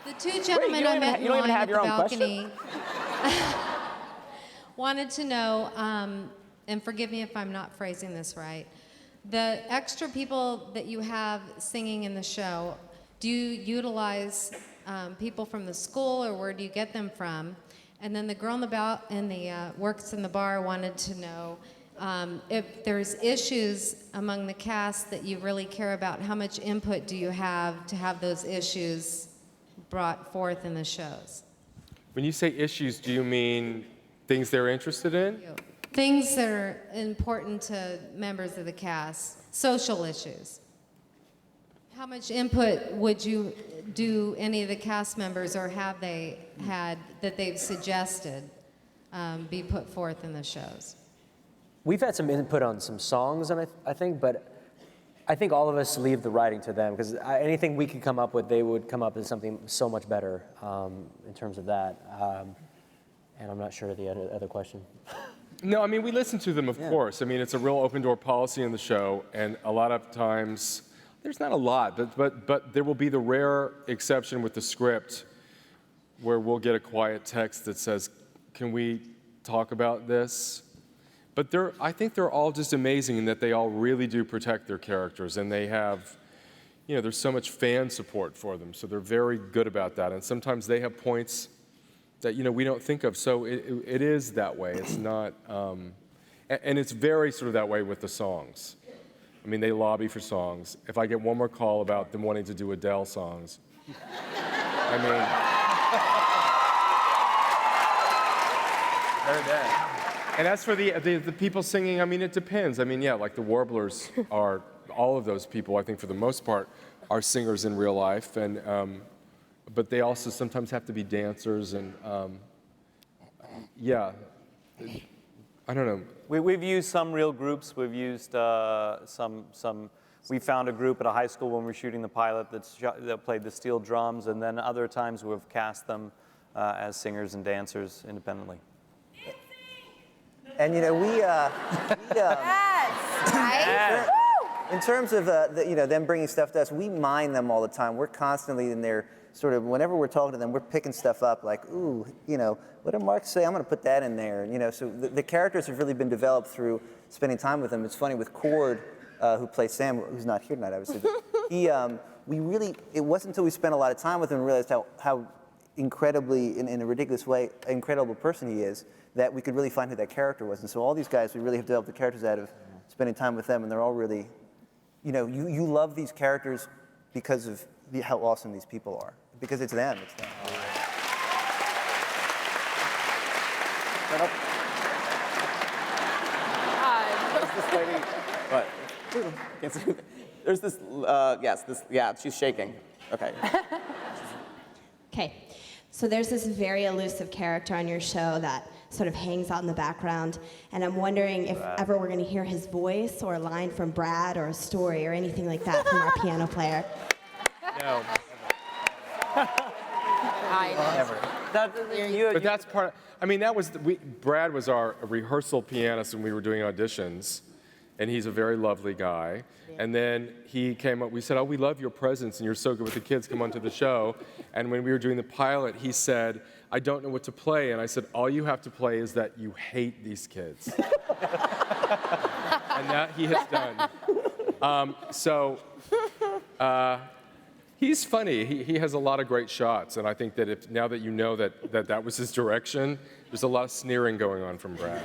The two gentlemen I met in line at the balcony wanted to know, and forgive me if I'm not phrasing this right, the extra people that you have singing in the show, do you utilize people from the school, or where do you get them from? And then the girl in the works in the bar wanted to know if there's issues among the cast that you really care about. How much input do you have to have those issues brought forth in the shows? When you say issues, do you mean things they're interested in? Things that are important to members of the cast, social issues. How much input would you do any of the cast members, or have they had that they've suggested be put forth in the shows? We've had some input on some songs, and I think, but I think all of us leave the writing to them, because anything we could come up with, they would come up with something so much better in terms of that. And I'm not sure of the other question. No, I mean, we listen to them, of course. I mean, it's a real open door policy in the show, and a lot of times, there's not a lot, but there will be the rare exception with the script where we'll get a quiet text that says, can we talk about this? But I think they're all just amazing in that they all really do protect their characters, and they have, there's so much fan support for them, so they're very good about that. And sometimes they have points that, we don't think of, so it is that way. It's not, and it's very sort of that way with the songs. I mean, they lobby for songs. If I get one more call about them wanting to do Adele songs, I mean, they're dead. And as for the people singing, I mean, it depends. I mean, yeah, like the Warblers are, all of those people, I think for the most part, are singers in real life, and but they also sometimes have to be dancers, and yeah, I don't know. We've used some real groups. We've used some. We found a group at a high school when we were shooting the pilot that played the steel drums, and then other times we've cast them as singers and dancers independently. And we yes, right? in terms of them bringing stuff to us, we mine them all the time. We're constantly in there, sort of, whenever we're talking to them, we're picking stuff up like, ooh, what did Mark say? I'm going to put that in there. So the characters have really been developed through spending time with them. It's funny with Cord, who plays Sam, who's not here tonight, obviously. But it wasn't until we spent a lot of time with him and realized how incredibly, in a ridiculous way, incredible person he is, that we could really find who that character was. And so all these guys, we really have developed the characters out of spending time with them, and they're all really, you love these characters because of how awesome these people are. Because it's them. It's them. There's this lady. What? Can't see. There's this. Yes. She's shaking. Okay. Okay. So there's this very elusive character on your show that sort of hangs out in the background, and I'm wondering if ever we're going to hear his voice or a line from Brad or a story or anything like that from our piano player. No. Never. But that's part. I mean, Brad was our rehearsal pianist when we were doing auditions, and he's a very lovely guy. And then he came up. We said, "Oh, we love your presence, and you're so good with the kids. Come on to the show." And when we were doing the pilot, he said, "I don't know what to play." And I said, "All you have to play is that you hate these kids." And that he has done. He's funny. He has a lot of great shots, and I think that now that you know that was his direction, there's a lot of sneering going on from Brad.